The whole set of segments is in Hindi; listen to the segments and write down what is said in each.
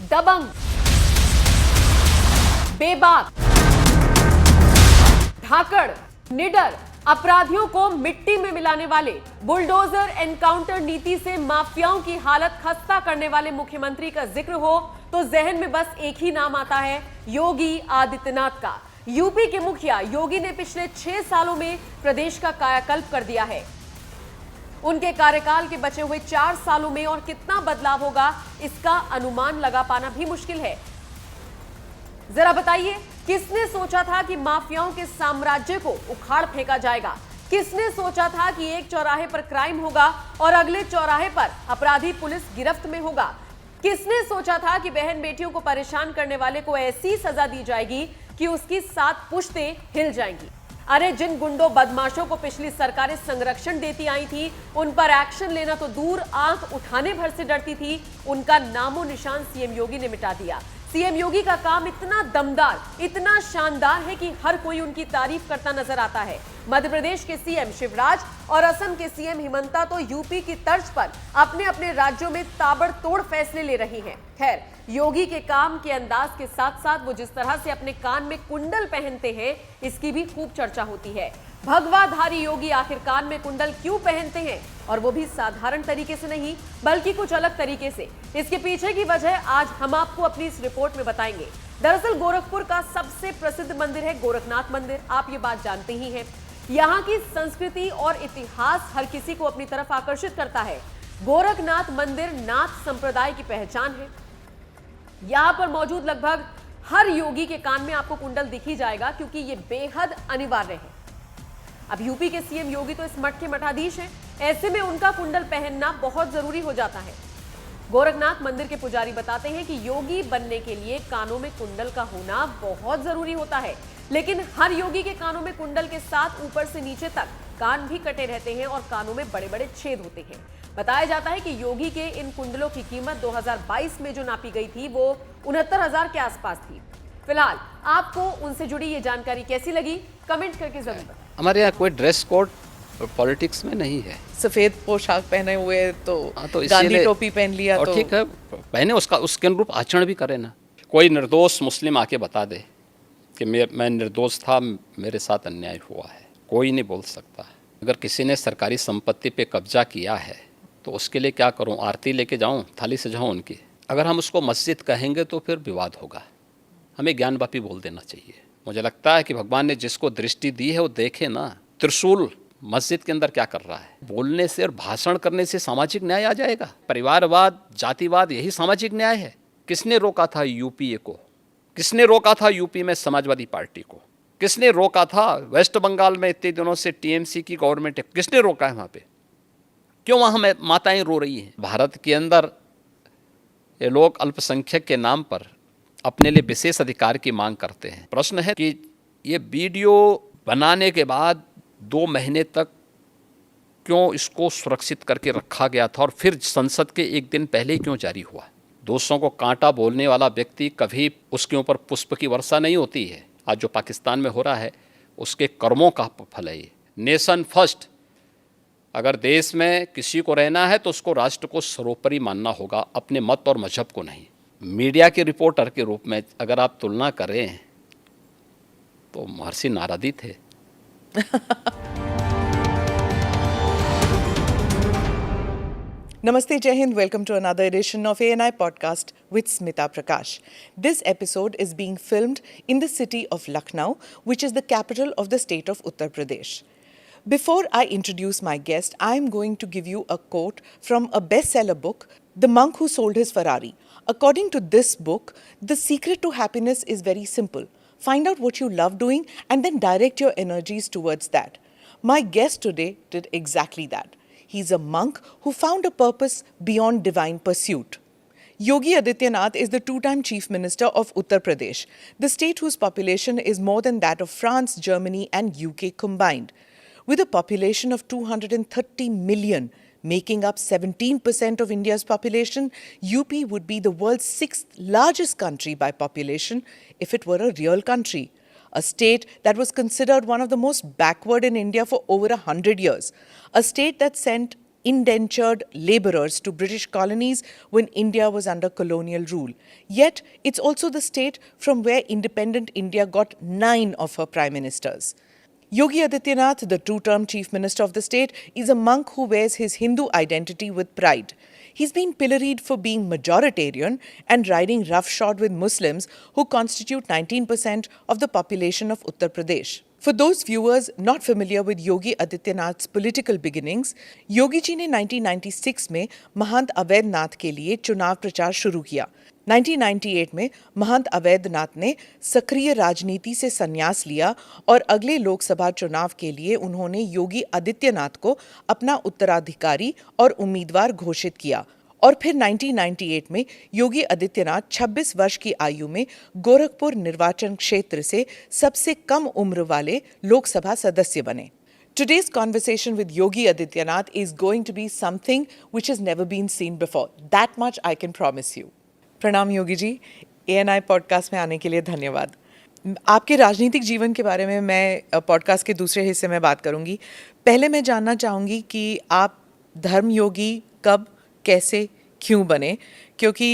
दबंग, बेबाक, धाकड़, निडर, अपराधियों को मिट्टी में मिलाने वाले, बुलडोजर एनकाउंटर नीति से माफियाओं की हालत खस्ता करने वाले मुख्यमंत्री का जिक्र हो तो जहन में बस एक ही नाम आता है, योगी आदित्यनाथ का। यूपी के मुखिया योगी ने पिछले 6 सालों में प्रदेश का कायाकल्प कर दिया है। उनके कार्यकाल के बचे हुए 4 सालों में और कितना बदलाव होगा, इसका अनुमान लगा पाना भी मुश्किल है। जरा बताइए, किसने सोचा था कि माफियाओं के साम्राज्य को उखाड़ फेंका जाएगा? किसने सोचा था कि एक चौराहे पर क्राइम होगा और अगले चौराहे पर अपराधी पुलिस गिरफ्त में होगा? किसने सोचा था कि बहन बेटियों को परेशान करने वाले को ऐसी सजा दी जाएगी कि उसकी 7 पुश्तें हिल जाएंगी? अरे, जिन गुंडों बदमाशों को पिछली सरकारें संरक्षण देती आई थी, उन पर एक्शन लेना तो दूर, आंख उठाने भर से डरती थी, उनका नामो निशान सीएम योगी ने मिटा दिया। सीएम योगी का काम इतना दमदार, इतना शानदार है कि हर कोई उनकी तारीफ करता नजर आता है। मध्य प्रदेश के सीएम शिवराज और असम के सीएम हिमंता तो यूपी की तर्ज पर अपने अपने राज्यों में ताबड़तोड़ फैसले ले रही हैं। खैर, योगी के काम के अंदाज के साथ साथ वो जिस तरह से अपने कान में कुंडल पहनते हैं, इसकी भी खूब चर्चा होती है। भगवाधारी योगी आखिर कान में कुंडल क्यों पहनते हैं, और वो भी साधारण तरीके से नहीं बल्कि कुछ अलग तरीके से? इसके पीछे की वजह आज हम आपको अपनी इस रिपोर्ट में बताएंगे। दरअसल गोरखपुर का सबसे प्रसिद्ध मंदिर है गोरखनाथ मंदिर। आप ये बात जानते ही हैं। यहाँ की संस्कृति और इतिहास हर किसी को अपनी तरफ आकर्षित करता है। गोरखनाथ मंदिर नाथ संप्रदाय की पहचान है। यहाँ पर मौजूद लगभग हर योगी के कान में आपको कुंडल दिख ही जाएगा, क्योंकि ये बेहद अनिवार्य है। अब यूपी के सीएम योगी तो इस मठ के मठाधीश हैं, ऐसे में उनका कुंडल पहनना बहुत जरूरी हो जाता है। गोरखनाथ मंदिर के पुजारी बताते हैं कि योगी बनने के लिए कानों में कुंडल का होना बहुत जरूरी होता है, लेकिन हर योगी के कानों में कुंडल के साथ ऊपर से नीचे तक कान भी कटे रहते हैं और कानों में बड़े बड़े छेद होते हैं। बताया जाता है कि योगी के इन कुंडलों की कीमत 2022 में जो नापी गई थी वो 69,000 के आसपास थी। फिलहाल आपको उनसे जुड़ी ये जानकारी कैसी लगी, कमेंट करके जरूर बताएं। हमारे यहाँ कोई ड्रेस कोड पॉलिटिक्स में नहीं है। सफेद पोशाक पहने हुए तो गांधी टोपी पहन लिया तो ठीक है, पहने, उसके अनुरूप आचरण भी करे ना। कोई निर्दोष मुस्लिम आके बता दे कि मैं निर्दोष था, मेरे साथ अन्याय हुआ है, कोई नहीं बोल सकता। अगर किसी ने सरकारी संपत्ति पे कब्जा किया है तो उसके लिए क्या करूं? आरती लेके जाऊं, थाली सजाऊं उनकी? अगर हम उसको मस्जिद कहेंगे तो फिर विवाद होगा। हमें ज्ञानवापी बोल देना चाहिए। मुझे लगता है कि भगवान ने जिसको दृष्टि दी है वो देखे ना। त्रिशूल मस्जिद के अंदर क्या कर रहा है? बोलने से और भाषण करने से सामाजिक न्याय आ जाएगा? परिवारवाद, जातिवाद, यही सामाजिक न्याय है? किसने रोका था यूपीए को? किसने रोका था यूपी में समाजवादी पार्टी को? किसने रोका था वेस्ट बंगाल में इतने दिनों से टीएमसी की गवर्नमेंट है? किसने रोका है वहाँ पे? क्यों वहाँ माताएं रो रही हैं? भारत के अंदर ये लोग अल्पसंख्यक के नाम पर अपने लिए विशेष अधिकार की मांग करते हैं। प्रश्न है कि ये वीडियो बनाने के बाद 2 महीने तक क्यों इसको सुरक्षित करके रखा गया था और फिर संसद के एक दिन पहले ही क्यों जारी हुआ? दोस्तों को कांटा बोलने वाला व्यक्ति कभी उसके ऊपर पुष्प की वर्षा नहीं होती है। आज जो पाकिस्तान में हो रहा है उसके कर्मों का फल है ये। Nation first. अगर देश में किसी को रहना है तो उसको राष्ट्र को सर्वोपरि मानना होगा, अपने मत और मजहब को नहीं। मीडिया के रिपोर्टर के रूप में अगर आप तुलना करें तो महर्षि नारद ही थे। Namaste, Jai Hind. Welcome to another edition of ANI Podcast with Smita Prakash. This episode is being filmed in the city of Lucknow, which is the capital of the state of Uttar Pradesh. Before I introduce my guest, I'm going to give you a quote from a bestseller book, The Monk Who Sold His Ferrari. According to this book, the secret to happiness is very simple. Find out what you love doing and then direct your energies towards that. My guest today did exactly that. He's a monk who found a purpose beyond divine pursuit. Yogi Adityanath is the 2-time Chief Minister of Uttar Pradesh, the state whose population is more than that of France, Germany and UK combined. With a population of 230 million, making up 17% of India's population, UP would be the world's 6th largest country by population if it were a real country. A state that was considered one of the most backward in India for over 100 years. A state that sent indentured laborers to British colonies when India was under colonial rule. Yet, it's also the state from where independent India got 9 of her prime ministers. Yogi Adityanath, the two-term chief minister of the state, is a monk who wears his Hindu identity with pride. He's been pilloried for being majoritarian and riding roughshod with Muslims who constitute 19% of the population of Uttar Pradesh. For those viewers not familiar with Yogi Adityanath's political beginnings, Yogi ji ने 1996 में महंत अवैधनाथ के लिए चुनाव प्रचार शुरू किया। 1998 में महंत अवैधनाथ ने सक्रिय राजनीति से संन्यास लिया और अगले लोकसभा चुनाव के लिए उन्होंने योगी आदित्यनाथ को अपना उत्तराधिकारी और उम्मीदवार घोषित किया और फिर 1998 में योगी आदित्यनाथ 26 वर्ष की आयु में गोरखपुर निर्वाचन क्षेत्र से सबसे कम उम्र वाले लोकसभा सदस्य बने। Today's conversation with Yogi Adityanath is going to be something which has never been seen before. That much I can promise you. प्रणाम योगी जी, ANI पॉडकास्ट में आने के लिए धन्यवाद। आपके राजनीतिक जीवन के बारे में मैं पॉडकास्ट के दूसरे हिस्से में बात करूंगी। पहले मैं जानना चाहूँगी कि आप धर्मयोगी कब, कैसे, क्यों बने, क्योंकि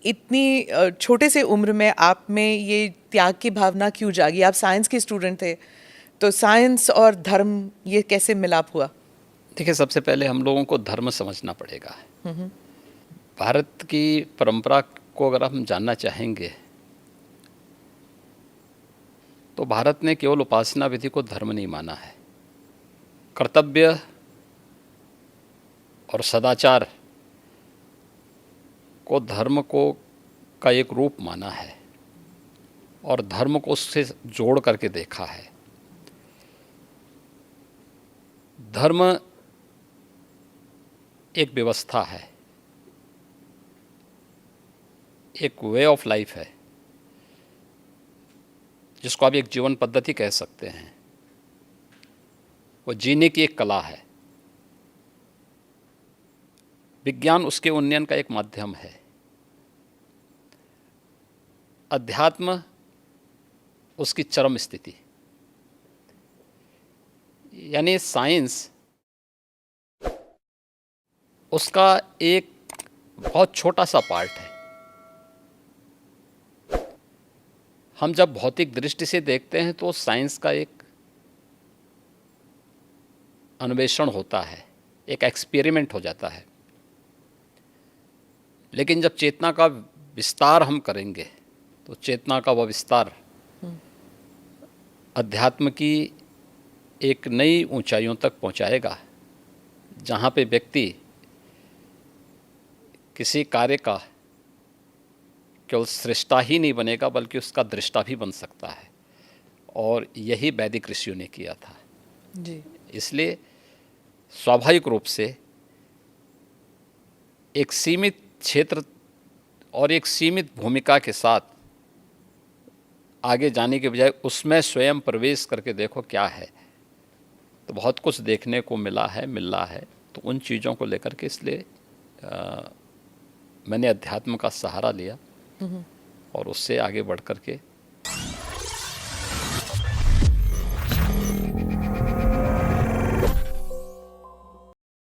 इतनी छोटे से उम्र में आप में ये त्याग की भावना क्यों जागी? आप साइंस के स्टूडेंट थे, तो साइंस और धर्म ये कैसे मिलाप हुआ? देखिए, सबसे पहले हम लोगों को धर्म समझना पड़ेगा। भारत की परंपरा को अगर हम जानना चाहेंगे तो भारत ने केवल उपासना विधि को धर्म नहीं माना है, कर्तव्य और सदाचार को धर्म को का एक रूप माना है और धर्म को उससे जोड़ करके देखा है। धर्म एक व्यवस्था है, एक वे ऑफ लाइफ है, जिसको आप एक जीवन पद्धति कह सकते हैं। वो जीने की एक कला है। विज्ञान उसके उन्नयन का एक माध्यम है। अध्यात्म उसकी चरम स्थिति, यानी साइंस उसका एक बहुत छोटा सा पार्ट है। हम जब भौतिक दृष्टि से देखते हैं तो साइंस का एक अन्वेषण होता है, एक एक्सपेरिमेंट हो जाता है। लेकिन जब चेतना का विस्तार हम करेंगे तो चेतना का वह विस्तार अध्यात्म की एक नई ऊंचाइयों तक पहुंचाएगा, जहां पे व्यक्ति किसी कार्य का केवल सृष्टा ही नहीं बनेगा बल्कि उसका दृष्टा भी बन सकता है। और यही वैदिक ऋषियों ने किया था जी। इसलिए स्वाभाविक रूप से एक सीमित क्षेत्र और एक सीमित भूमिका के साथ आगे जाने के बजाय उसमें स्वयं प्रवेश करके देखो क्या है, तो बहुत कुछ देखने को मिल रहा है। तो उन चीज़ों को लेकर के इसलिए मैंने अध्यात्म का सहारा लिया और उससे आगे बढ़ कर के